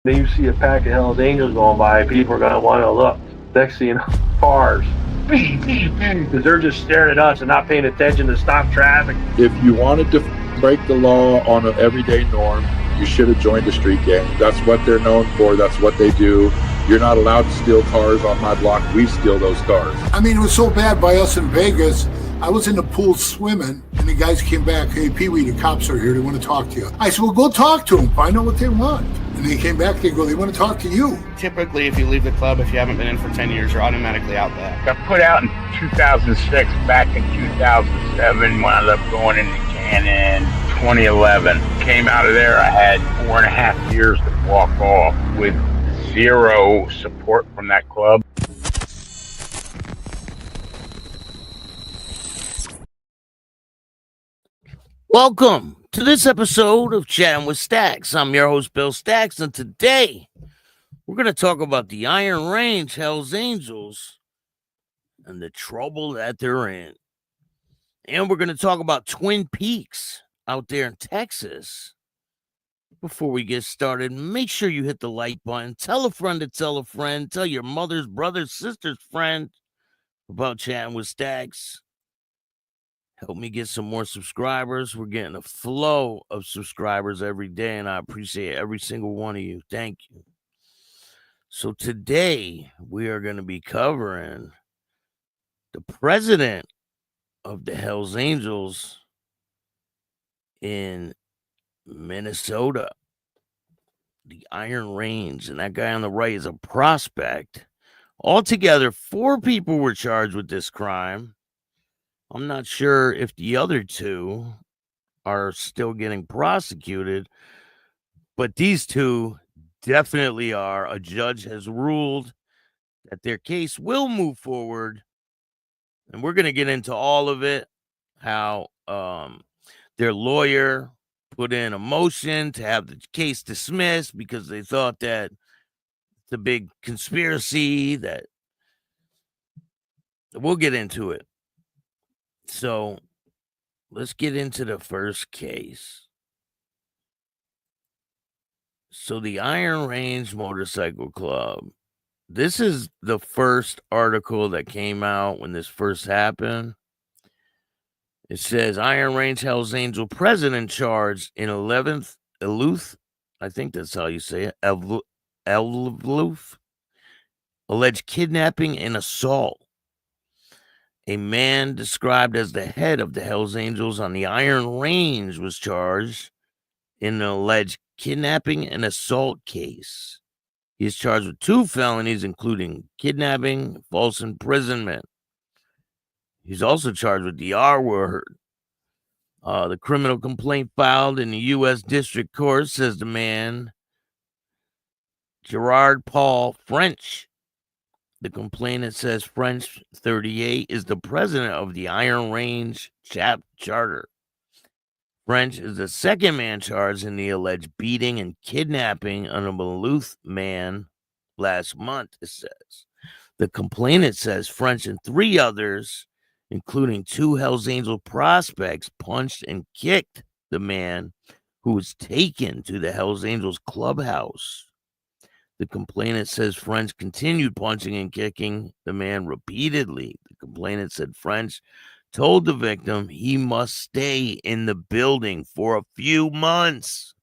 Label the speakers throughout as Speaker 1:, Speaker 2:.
Speaker 1: Then you see a pack of Hells Angels going by, people are going to want to look. Next thing you know, cars, because they're just staring at us and not paying attention to stop traffic.
Speaker 2: If you wanted to break the law on an everyday norm, you should have joined a street gang. That's what they're known for. That's what they do. You're not allowed to steal cars on my block. We steal those cars.
Speaker 3: I mean, it was so bad by us in Vegas. I was in the pool swimming, and the guys came back, "Hey, Pee-wee, the cops are here. They want to talk to you." I said, "Well, go talk to them. Find out what they want." And they came back, they go, "They want to talk to you."
Speaker 4: Typically, if you leave the club, if you haven't been in for 10 years, you're automatically out back.
Speaker 5: Got put out in 2006, back in 2007, wound up going into Cannon 2011. Came out of there, I had 4.5 years to walk off with zero support from that club.
Speaker 6: Welcome to this episode of Chatting with Stacks. I'm your host, Bill Stacks, and today we're going to talk about the Iron Range Hells Angels and the trouble that they're in. And we're going to talk about Twin Peaks out there in Texas. Before we get started, make sure you hit the like button. Tell a friend to tell a friend. Tell your mother's, brother's, sister's friend about Chatting with Stacks. Help me get some more subscribers. We're getting a flow of subscribers every day, and I appreciate every single one of you. Thank you. So today, we are going to be covering the president of the Hells Angels in Minnesota, the Iron Range, and that guy on the right is a prospect. Altogether, 4 people were charged with this crime. I'm not sure if the other 2 are still getting prosecuted, but these 2 definitely are. A judge has ruled that their case will move forward, and we're going to get into all of it, how their lawyer put in a motion to have the case dismissed because they thought that it's a big conspiracy. That we'll get into it. So let's get into the first case. So the Iron Range Motorcycle Club. This is the first article that came out when this first happened. It says Iron Range Hells Angel president charged in 11th Eveleth, I think that's how you say it, Eveleth, alleged kidnapping and assault. A man described as the head of the Hells Angels on the Iron Range was charged in an alleged kidnapping and assault case. He is charged with 2 felonies, including kidnapping, false imprisonment. He's also charged with the R word. The criminal complaint filed in the U.S. District Court says the man, Jerand Paul French. The complainant says French, 38, is the president of the Iron Range Charter. French is the second man charged in the alleged beating and kidnapping of a Eveleth man last month, it says. The complainant says French and 3 others, including 2 Hells Angel prospects, punched and kicked the man who was taken to the Hells Angels Clubhouse. The complainant says French continued punching and kicking the man repeatedly. The complainant said French told the victim he must stay in the building for a few months.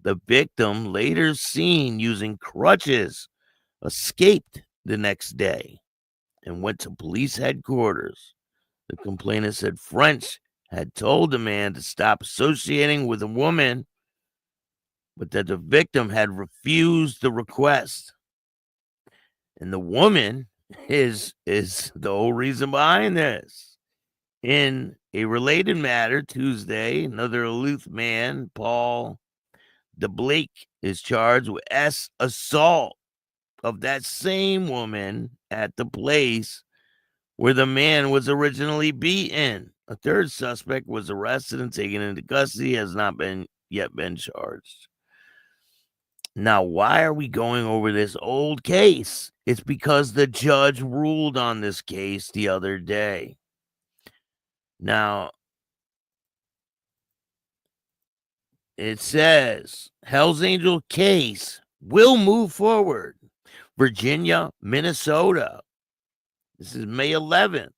Speaker 6: The victim, later seen using crutches, escaped the next day and went to police headquarters. The complainant said French had told the man to stop associating with a woman, but that the victim had refused the request. And the woman is the whole reason behind this. In a related matter, Tuesday, another Eveleth man, Paul DeBlake, is charged with assault of that same woman at the place where the man was originally beaten. A third suspect was arrested and taken into custody, has not yet been charged. Now, why are we going over this old case? It's because the judge ruled on this case the other day. Now, it says Hells Angel case will move forward. Virginia, Minnesota. This is May 11th.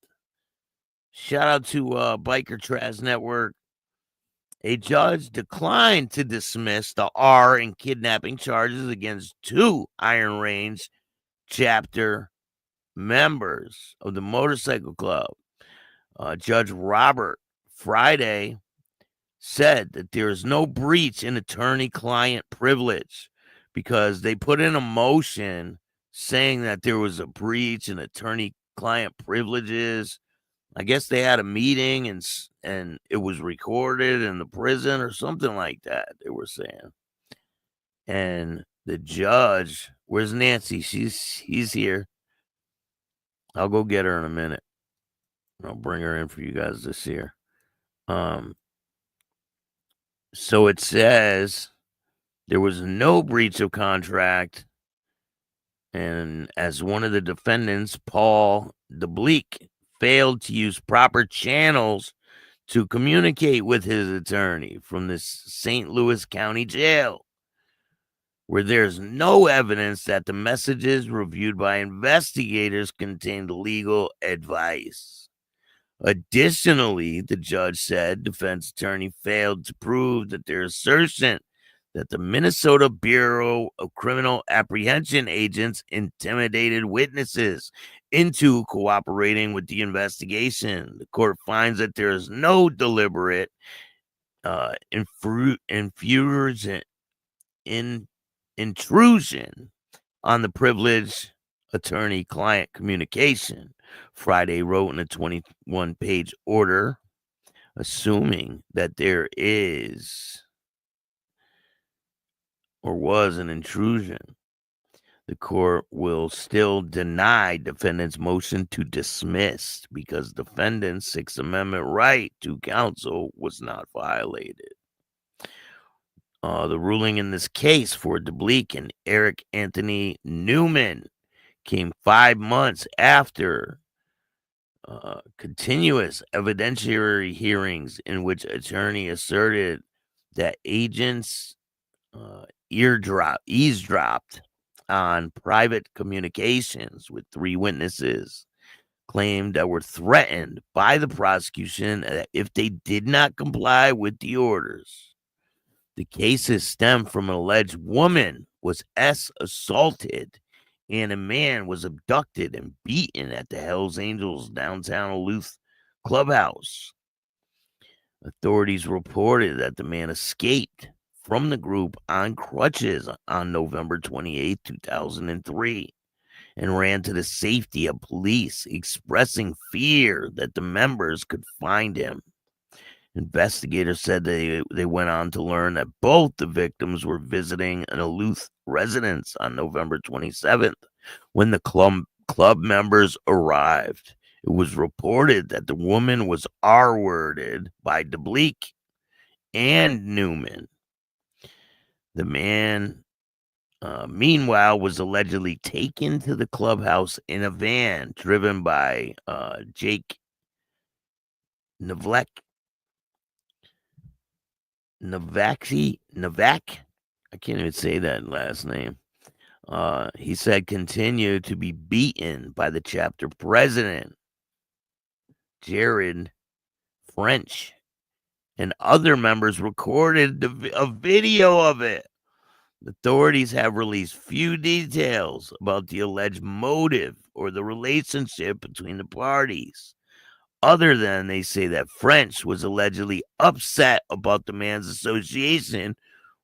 Speaker 6: Shout out to Biker Trash Network. A judge declined to dismiss the R and kidnapping charges against 2 Iron Range chapter members of the motorcycle club. Judge Robert Friday said that there is no breach in attorney-client privilege because they put in a motion saying that there was a breach in attorney-client privileges. I guess they had a meeting and it was recorded in the prison or something like that, they were saying. And the judge, where's Nancy? He's here. I'll go get her in a minute. I'll bring her in for you guys to see her. So it says there was no breach of contract. And as one of the defendants, Paul DeBleek, failed to use proper channels to communicate with his attorney from the St. Louis County Jail, where there's no evidence that the messages reviewed by investigators contained legal advice. Additionally, the judge said defense attorney failed to prove that their assertion that the Minnesota Bureau of Criminal Apprehension agents intimidated witnesses into cooperating with the investigation. The court finds that there is no deliberate intrusion on the privileged attorney-client communication. Friday wrote in a 21-page order, assuming that there is or was an intrusion. The court will still deny defendant's motion to dismiss because defendant's Sixth Amendment right to counsel was not violated. The ruling in this case for DeBleek and Eric Anthony Newman came 5 months after continuous evidentiary hearings in which attorney asserted that agents eavesdropped on private communications with 3 witnesses, claimed that were threatened by the prosecution that if they did not comply with the orders. The cases stem from an alleged woman was assaulted and a man was abducted and beaten at the Hells Angels downtown Eveleth clubhouse. Authorities reported that the man escaped from the group on crutches on November 28, 2003, and ran to the safety of police, expressing fear that the members could find him. Investigators said they went on to learn that both the victims were visiting an Eveleth residence on November 27th when the club members arrived. It was reported that the woman was R-worded by DeBleek and Newman. The man, meanwhile, was allegedly taken to the clubhouse in a van driven by Jake Navak. I can't even say that last name. He said continued to be beaten by the chapter president, Jerand French, and other members recorded a video of it. Authorities have released few details about the alleged motive or the relationship between the parties, other than they say that French was allegedly upset about the man's association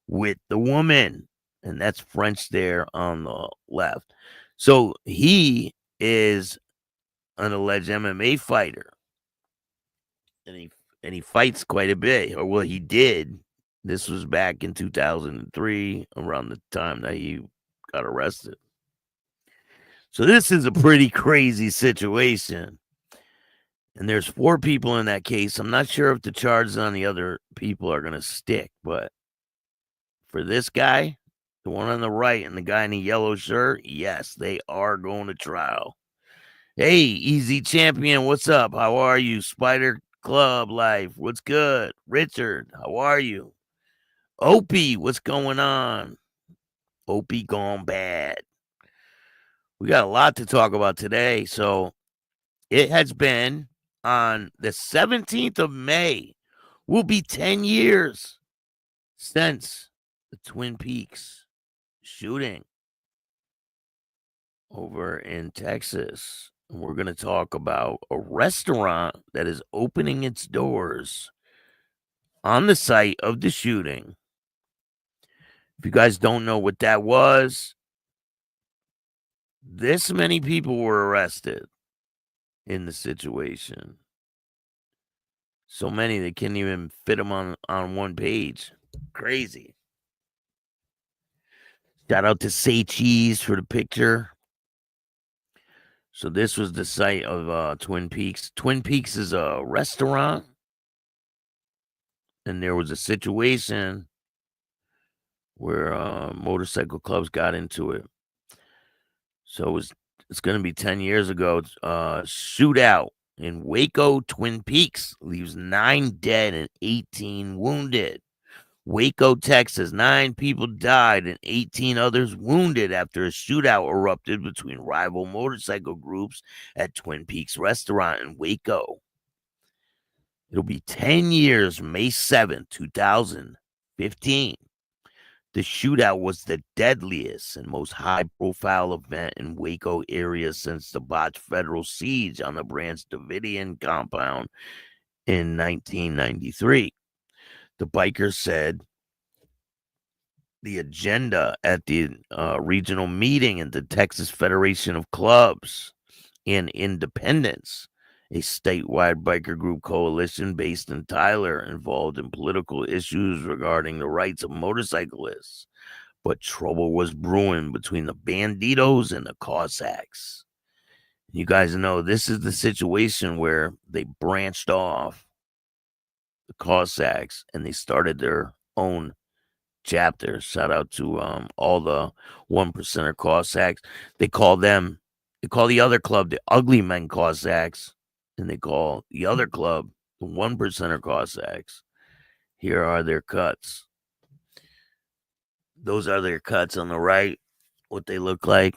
Speaker 6: with the woman. And that's French there on the left. So he is an alleged MMA fighter. And he fights quite a bit. Or well, he did. This was back in 2003, around the time that he got arrested. So this is a pretty crazy situation. And there's 4 people in that case. I'm not sure if the charges on the other people are going to stick, but for this guy, the one on the right and the guy in the yellow shirt, yes, they are going to trial. Hey, Easy Champion, what's up? How are you? Spider Club Life, what's good? Richard, how are you? Opie, what's going on? Opie gone bad. We got a lot to talk about today. So it has been on the 17th of May. Will be 10 years since the Twin Peaks shooting over in Texas. And we're going to talk about a restaurant that is opening its doors on the site of the shooting. If you guys don't know what that was, this many people were arrested in the situation. So many they can't even fit them on one page. Crazy. Shout out to Say Cheese for the picture. So this was the site of Twin Peaks. Twin Peaks is a restaurant. And there was a situation where motorcycle clubs got into it. So it's going to be 10 years ago. Shootout in Waco, Twin Peaks leaves 9 dead and 18 wounded. Waco, Texas, 9 people died and 18 others wounded after a shootout erupted between rival motorcycle groups at Twin Peaks restaurant in Waco. It'll be 10 years, May 7th, 2015. The shootout was the deadliest and most high-profile event in Waco area since the botched federal siege on the Branch Davidian compound in 1993. The bikers said the agenda at the regional meeting at the Texas Federation of Clubs and Independents, a statewide biker group coalition based in Tyler, involved in political issues regarding the rights of motorcyclists. But trouble was brewing between the Banditos and the Cossacks. You guys know this is the situation where they branched off, the Cossacks, and they started their own chapter. Shout out to all the 1%er Cossacks. They call the other club the Ugly Men Cossacks, and they call the other club the 1%er Cossacks. Here are their cuts. Those are their cuts on the right, what they look like.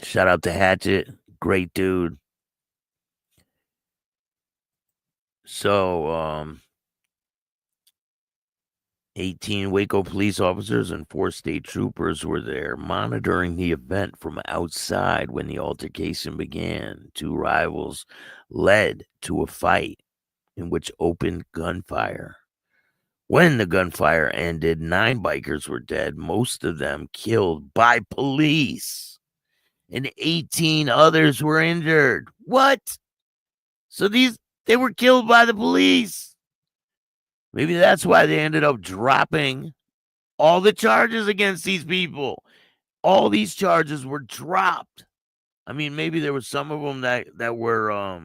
Speaker 6: Shout out to Hatchet. Great dude. So, 18 Waco police officers and 4 state troopers were there monitoring the event from outside when the altercation began. 2 rivals led to a fight in which opened gunfire. When the gunfire ended, 9 bikers were dead, most of them killed by police, and 18 others were injured. What? So they were killed by the police. Maybe that's why they ended up dropping all the charges against these people. All these charges were dropped. I mean, maybe there were some of them that were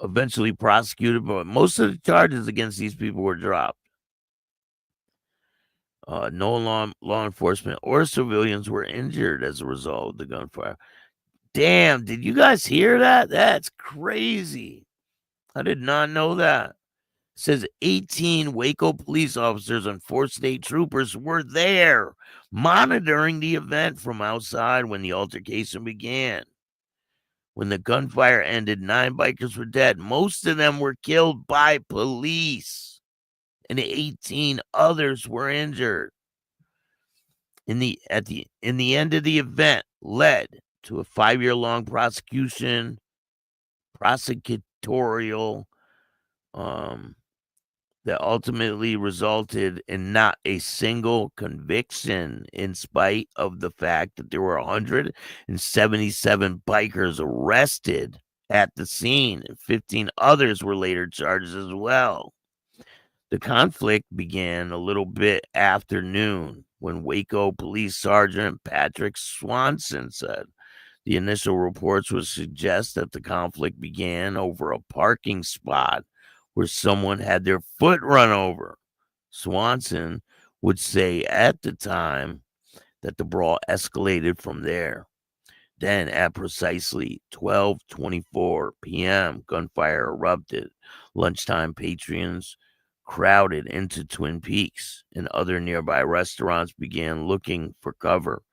Speaker 6: eventually prosecuted, but most of the charges against these people were dropped. No law enforcement or civilians were injured as a result of the gunfire. Damn, did you guys hear that? That's crazy. I did not know that. It says 18 Waco police officers and 4 state troopers were there monitoring the event from outside when the altercation began. When the gunfire ended, 9 bikers were dead. Most of them were killed by police, and 18 others were injured. In the end of the event led to a 5-year-long prosecutorial that ultimately resulted in not a single conviction, in spite of the fact that there were 177 bikers arrested at the scene, and 15 others were later charged as well. The conflict began a little bit after noon when Waco Police Sergeant Patrick Swanson said the initial reports would suggest that the conflict began over a parking spot where someone had their foot run over. Swanson would say at the time that the brawl escalated from there. Then at precisely 12:24 p.m., gunfire erupted. Lunchtime patrons crowded into Twin Peaks, and other nearby restaurants began looking for cover.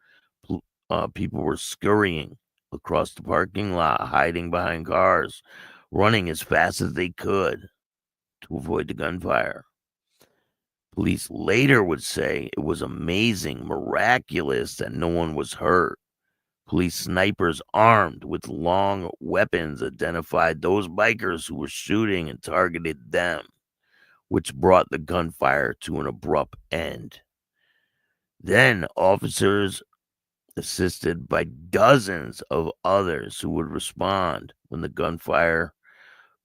Speaker 6: People were scurrying across the parking lot, hiding behind cars, running as fast as they could to avoid the gunfire. Police later would say it was amazing, miraculous that no one was hurt. Police snipers armed with long weapons identified those bikers who were shooting and targeted them, which brought the gunfire to an abrupt end. Then officers, assisted by dozens of others who would respond when the gunfire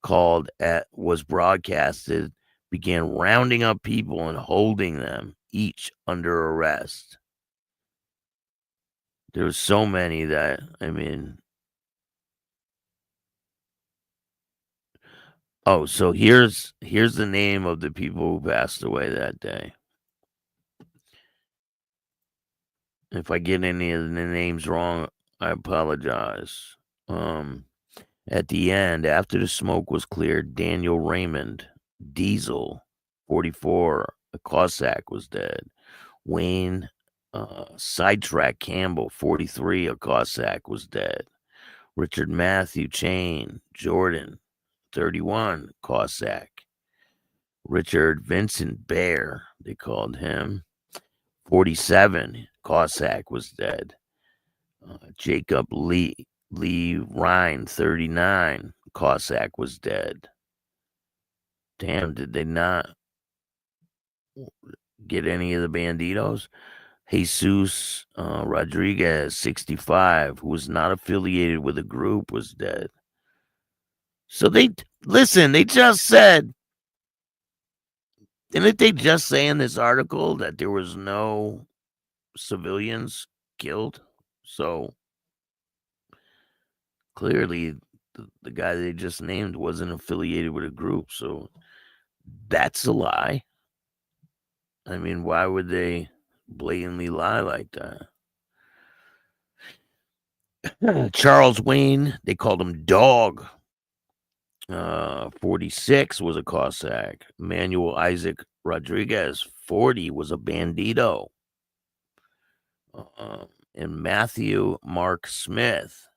Speaker 6: was broadcasted, began rounding up people and holding them, each under arrest. There were so many that, so here's the name of the people who passed away that day. If I get any of the names wrong, I apologize. At the end, after the smoke was cleared, Daniel Raymond Diesel, 44, a Cossack, was dead. Wayne Sidetrack Campbell, 43, a Cossack, was dead. Richard Matthew Chain Jordan, 31, Cossack. Richard Vincent Bear, they called him, 47, Cossack, was dead. Jacob Lee Ryan, 39, Cossack, was dead. Damn, did they not get any of the banditos? Jesus Rodriguez, 65, who was not affiliated with a group, was dead. So they just said, didn't they just say in this article that there was no civilians killed? So clearly the guy they just named wasn't affiliated with a group. So that's a lie. Why would they blatantly lie like that? Charles Wayne, they called him Dog. 46 was a Cossack. Manuel Isaac Rodriguez, 40, was a Bandito. And Matthew Mark Smith,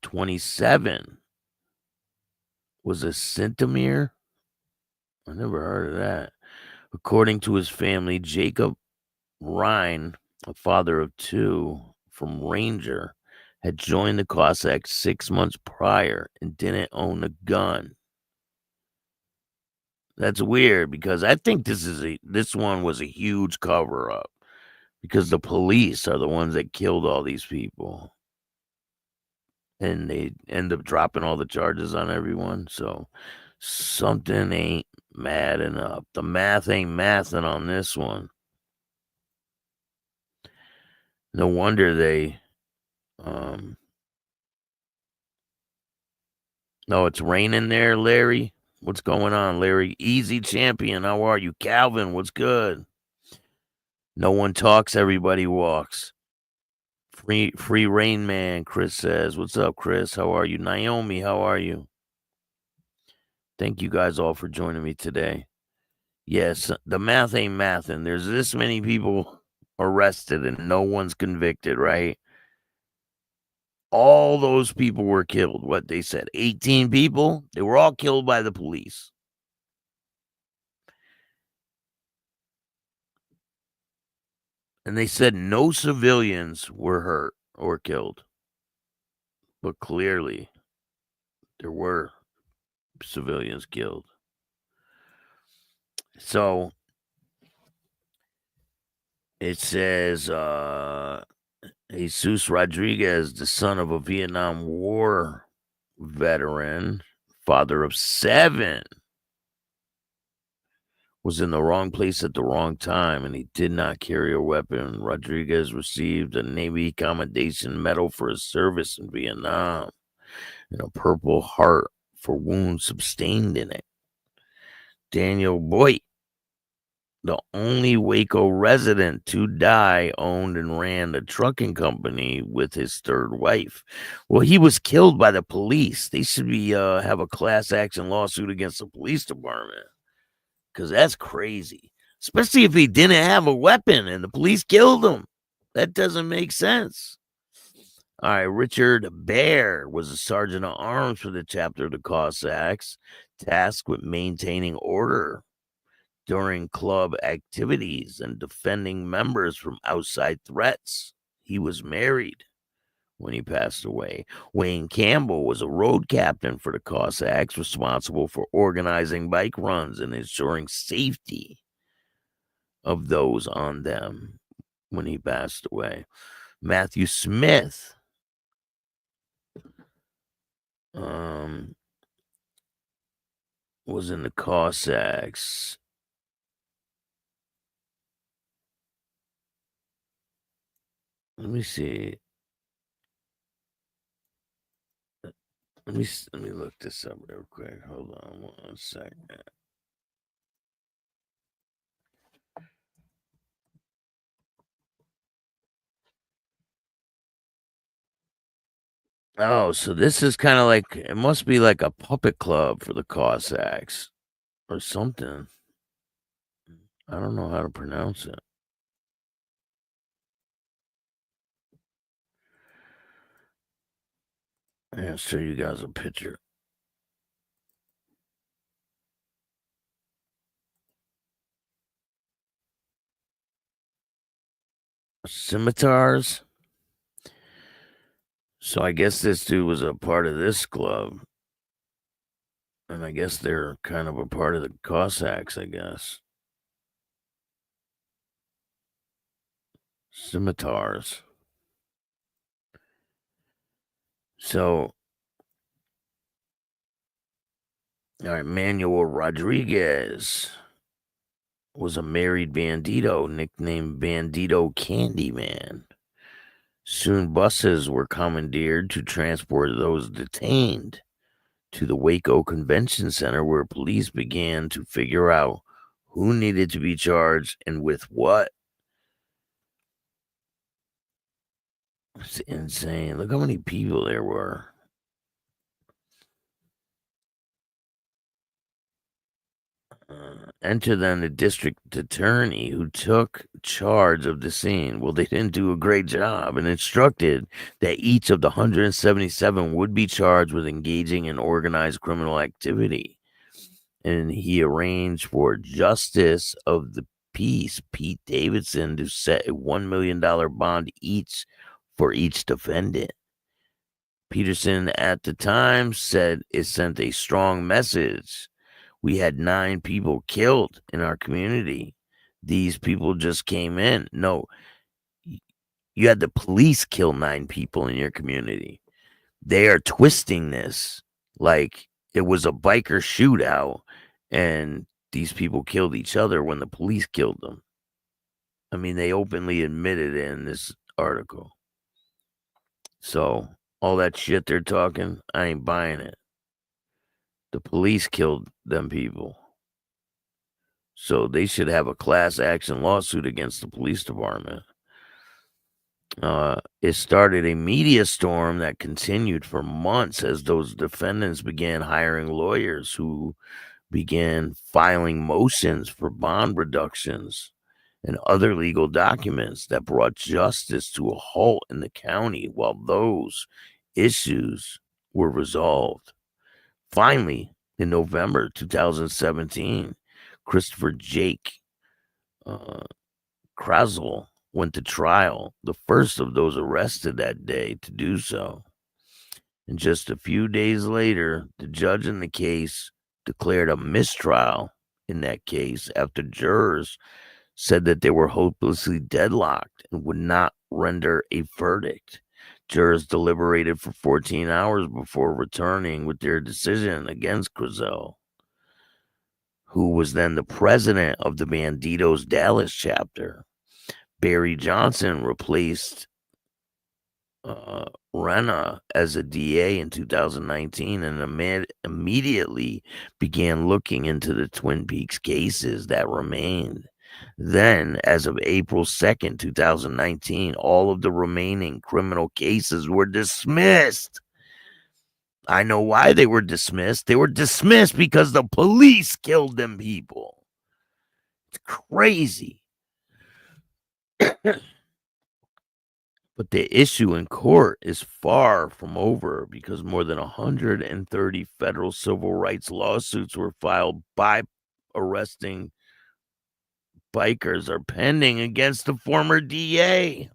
Speaker 6: 27, was a Centimere. I never heard of that. According to his family, Jacob Rhine, a father of two from Ranger, had joined the Cossacks 6 months prior and didn't own a gun. That's weird because I think this one was a huge cover-up because the police are the ones that killed all these people. And they end up dropping all the charges on everyone. So something ain't mad enough. The math ain't mathing on this one. No wonder they no, it's raining there, Larry. What's going on, Larry? Easy Champion, how are you? Calvin, what's good? No one talks, everybody walks. Free Rain Man, Chris says. What's up, Chris? How are you? Naomi, how are you? Thank you guys all for joining me today. Yes, the math ain't mathing. There's this many people arrested and no one's convicted, right? All those people were killed. What they said, 18 people? They were all killed by the police. And they said no civilians were hurt or killed. But clearly, there were civilians killed. So, it says, Jesus Rodriguez, the son of a Vietnam War veteran, father of 7, was in the wrong place at the wrong time, and he did not carry a weapon. Rodriguez received a Navy Commendation Medal for his service in Vietnam and a Purple Heart for wounds sustained in it. Daniel Boyd, the only Waco resident to die, owned and ran a trucking company with his third wife. Well, he was killed by the police. They should be have a class action lawsuit against the police department, because that's crazy. Especially if he didn't have a weapon and the police killed him. That doesn't make sense. All right, Richard Baer was a sergeant at arms for the chapter of the Cossacks, tasked with maintaining order during club activities and defending members from outside threats. He was married when he passed away. Wayne Campbell was a road captain for the Cossacks, responsible for organizing bike runs and ensuring safety of those on them when he passed away. Matthew Smith was in the Cossacks. Let me see. Let me look this up real quick. Hold on 1 second. Oh, so this is kind of like, it must be like a puppet club for the Cossacks or something. I don't know how to pronounce it. I'll show you guys a picture. Scimitars. So I guess this dude was a part of this club. And I guess they're kind of a part of the Cossacks, I guess. Scimitars. So, all right, Manuel Rodriguez was a married bandito, nicknamed Bandito Candyman. Soon buses were commandeered to transport those detained to the Waco Convention Center, where police began to figure out who needed to be charged and with what. It's insane. Look how many people there were. Enter then the district attorney, who took charge of the scene. Well, they didn't do a great job, and instructed that each of the 177 would be charged with engaging in organized criminal activity. And he arranged for Justice of the Peace, Pete Davidson, to set a $1 million bond each for each defendant. Peterson at the time said it sent a strong message. We had 9 people killed in our community. These people just came in. No, you had the police kill 9 people in your community. They are twisting this like it was a biker shootout and these people killed each other when the police killed them. I mean, they openly admitted it in this article. So all that shit they're talking, I ain't buying it. The police killed them people. So they should have a class action lawsuit against the police department. It started a media storm that continued for months as those defendants began hiring lawyers who began filing motions for bond reductions and other legal documents that brought justice to a halt in the county while those issues were resolved. Finally, in November 2017, Christopher Jake Krasel went to trial, the first of those arrested that day to do so. And just a few days later, the judge in the case declared a mistrial in that case after jurors said that they were hopelessly deadlocked and would not render a verdict. Jurors deliberated for 14 hours before returning with their decision against Krasel, who was then the president of the Banditos Dallas chapter. Barry Johnson replaced Renna as a DA in 2019 and immediately began looking into the Twin Peaks cases that remained. Then, as of April 2nd, 2019, all of the remaining criminal cases were dismissed. I know why they were dismissed. They were dismissed because the police killed them people. It's crazy. But the issue in court is far from over because more than 130 federal civil rights lawsuits were filed by arresting bikers are pending against the former DA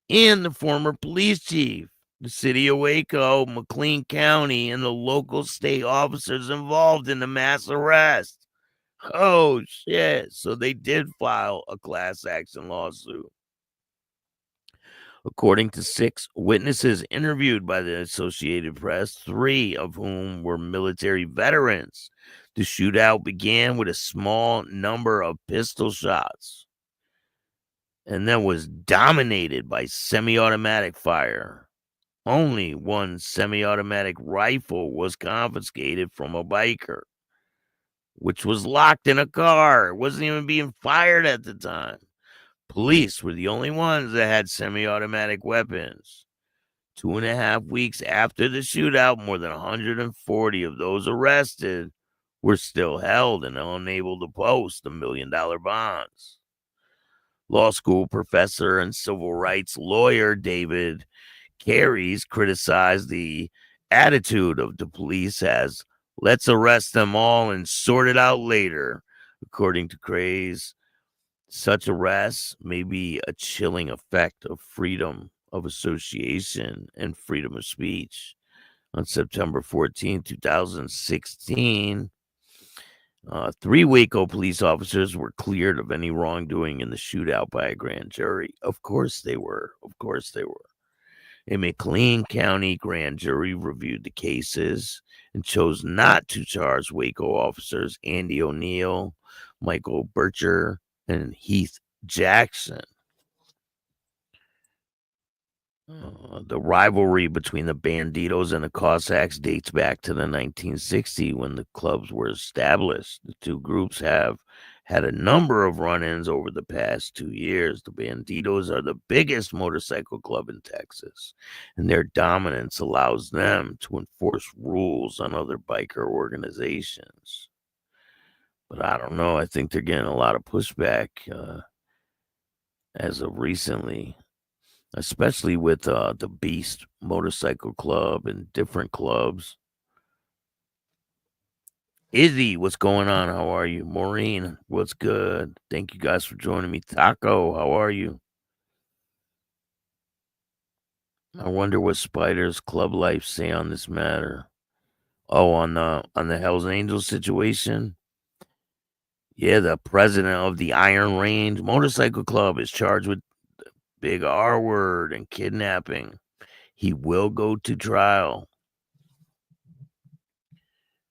Speaker 6: and the former police chief, the city of Waco, McLean County, and the local state officers involved in the mass arrest. Oh, shit. So they did file a class action lawsuit. According to 6 witnesses interviewed by the Associated Press, 3 of whom were military veterans, the shootout began with a small number of pistol shots and then was dominated by semi-automatic fire. Only one semi-automatic rifle was confiscated from a biker, which was locked in a car. It wasn't even being fired at the time. Police were the only ones that had semi-automatic weapons. 2.5 weeks after the shootout, more than 140 of those arrested were still held and unable to post the $1 million bonds. Law school professor and civil rights lawyer David Carey's criticized the attitude of the police as, let's arrest them all and sort it out later. According to Craze, such arrests may be a chilling effect of freedom of association and freedom of speech. On September 14, 2016, 3 Waco police officers were cleared of any wrongdoing in the shootout by a grand jury. Of course they were. Of course they were. A McLean County grand jury reviewed the cases and chose not to charge Waco officers Andy O'Neill, Michael Bircher, and Heath Jackson. The rivalry between the Banditos and the Cossacks dates back to the 1960s when the clubs were established. The two groups have had a number of run-ins over the past 2 years. The Banditos are the biggest motorcycle club in Texas, and their dominance allows them to enforce rules on other biker organizations. But I don't know. I think they're getting a lot of pushback as of recently, especially with the Beast Motorcycle Club and different clubs. Izzy, what's going on? How are you? Maureen, what's good? Thank you guys for joining me. Taco, how are you? I wonder what Spider's Club Life say on this matter. Oh, on the Hells Angels situation? Yeah, the president of the Iron Range Motorcycle Club is charged with big R word and kidnapping. He will go to trial.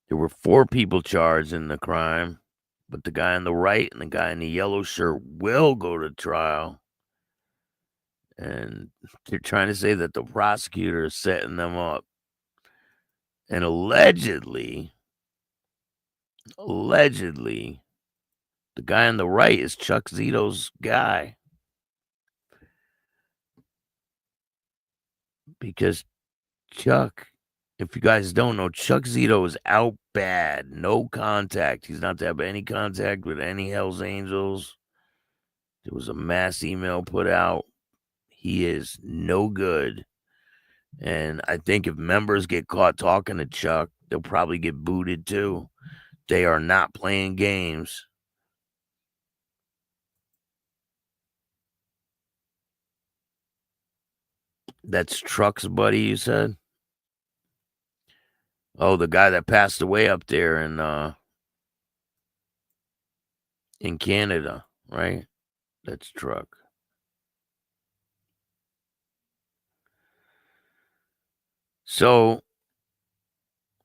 Speaker 6: There were 4 people charged in the crime, but the guy on the right and the guy in the yellow shirt will go to trial. And they're trying to say that the prosecutor is setting them up. And allegedly, the guy on the right is Chuck Zito's guy. Because Chuck, if you guys don't know, Chuck Zito is out bad. No contact. He's not to have any contact with any Hells Angels. There was a mass email put out. He is no good. And I think if members get caught talking to Chuck, they'll probably get booted too. They are not playing games. That's Truck's buddy, you said? Oh, the guy that passed away up there in Canada, right? That's Truck. So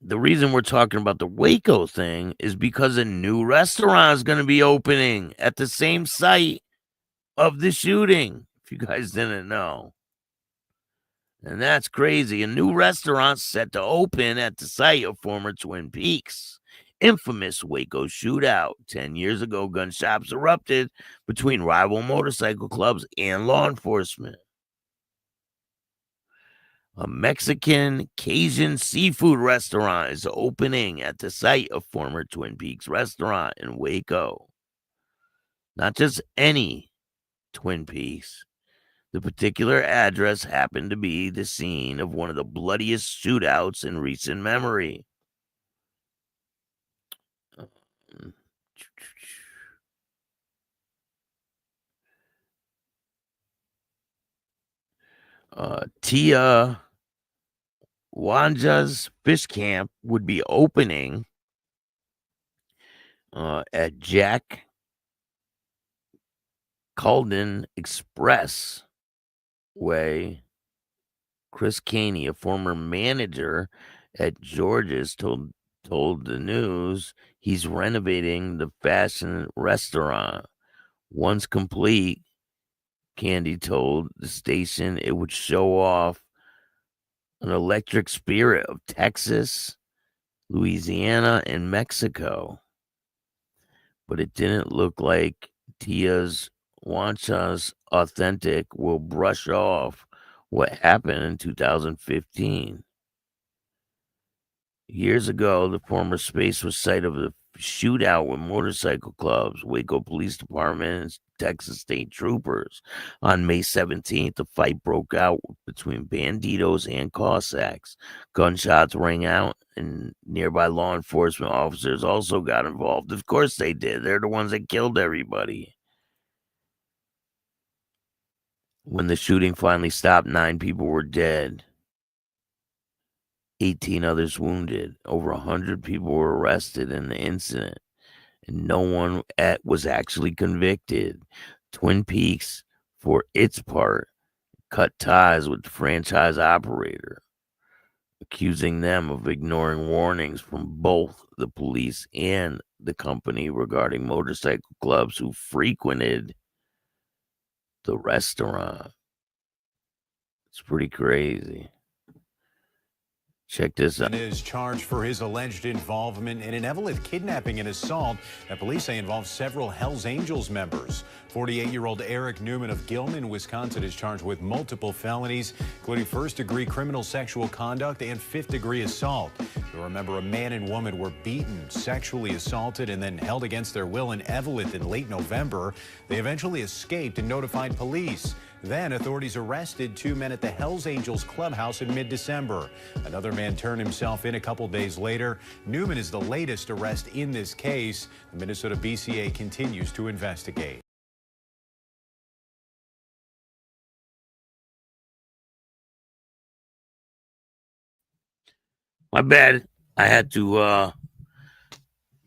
Speaker 6: the reason we're talking about the Waco thing is because a new restaurant is going to be opening at the same site of the shooting, if you guys didn't know. And that's crazy. A new restaurant set to open at the site of former Twin Peaks infamous Waco shootout. 10 years ago, gunshots erupted between rival motorcycle clubs and law enforcement. A Mexican Cajun seafood restaurant is opening at the site of former Twin Peaks restaurant in Waco. Not just any Twin Peaks. The particular address happened to be the scene of one of the bloodiest shootouts in recent memory. Tia Wanja's Fish Camp would be opening at Jack Calden Express Way. Chris Caney, a former manager at George's, told the news he's renovating the fashion restaurant. Once complete, Candy told the station it would show off an electric spirit of Texas, Louisiana, and Mexico. But it didn't look like Tia's Wancha's authentic will brush off what happened in 2015. Years ago, the former space was site of a shootout with motorcycle clubs, Waco Police Department, and Texas State Troopers. On May 17th, a fight broke out between banditos and Cossacks. Gunshots rang out, and nearby law enforcement officers also got involved. Of course they did. They're the ones that killed everybody. When the shooting finally stopped, 9 people were dead. 18 others wounded. Over 100 people were arrested in the incident, and no one was actually convicted. Twin Peaks, for its part, cut ties with the franchise operator, accusing them of ignoring warnings from both the police and the company regarding motorcycle clubs who frequented the restaurant. It's pretty crazy. Check this out.
Speaker 7: Is charged for his alleged involvement in an Eveleth kidnapping and assault that police say involves several Hells Angels members. 48-year-old Eric Newman of Gilman, Wisconsin, is charged with multiple felonies, including first-degree criminal sexual conduct and fifth-degree assault. You'll remember a man and woman were beaten, sexually assaulted, and then held against their will in Eveleth in late November. They eventually escaped and notified police. Then authorities arrested 2 men at the Hells Angels Clubhouse in mid-December. Another man turned himself in a couple days later. Newman is the latest arrest in this case. The Minnesota BCA continues to investigate.
Speaker 6: My bad. I had to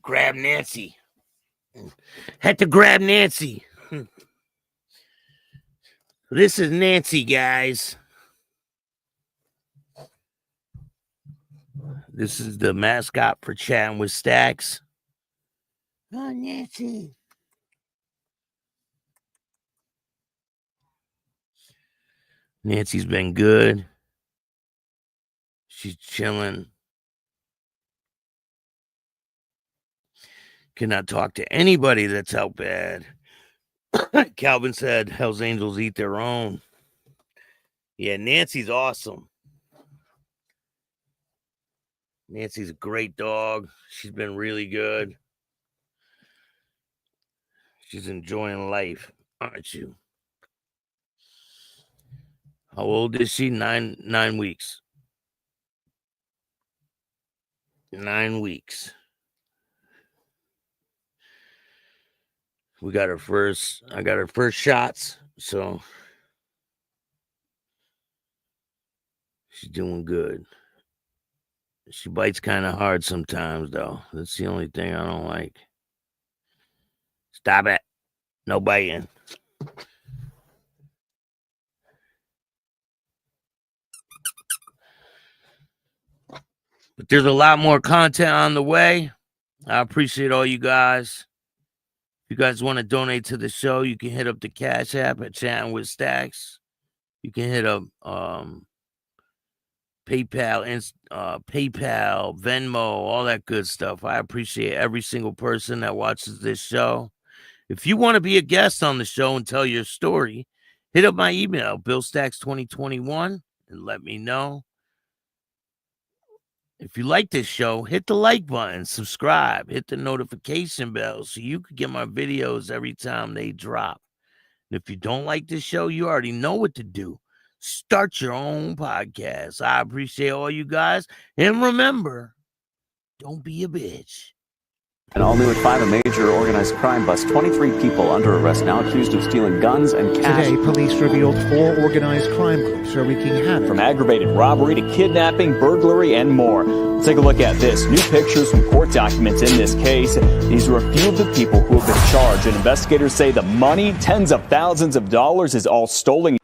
Speaker 6: grab Nancy. Had to grab Nancy. This is Nancy, guys. This is the mascot for Chatting with Stacks. Oh, Nancy. Nancy's been good. She's chilling. Cannot talk to anybody that's out bad. Calvin said Hells Angels eat their own. Yeah, Nancy's awesome. Nancy's a great dog. She's been really good. She's enjoying life, aren't you? How old is she? 9 weeks. 9 weeks. I got her first shots, so she's doing good. She bites kind of hard sometimes, though. That's the only thing I don't like. Stop it. No biting. But there's a lot more content on the way. I appreciate all you guys. If you guys want to donate to the show, you can hit up the Cash App at Chatting with Stacks. You can hit up PayPal, Venmo, all that good stuff. I appreciate every single person that watches this show. If you want to be a guest on the show and tell your story, hit up my email, BillStacks2021, and let me know. If you like this show, hit the like button, subscribe, hit the notification bell so you can get my videos every time they drop. And if you don't like this show, you already know what to do. Start your own podcast. I appreciate all you guys. And remember, don't be a bitch.
Speaker 8: And all new at 5, a major organized crime bust. 23 people under arrest now accused of stealing guns and cash.
Speaker 9: Today, police revealed 4 organized crime groups are wreaking havoc.
Speaker 8: From aggravated robbery to kidnapping, burglary, and more. Let's take a look at this. New pictures from court documents in this case. These are a few of the people who have been charged. And investigators say the money, tens of thousands of dollars, is all stolen.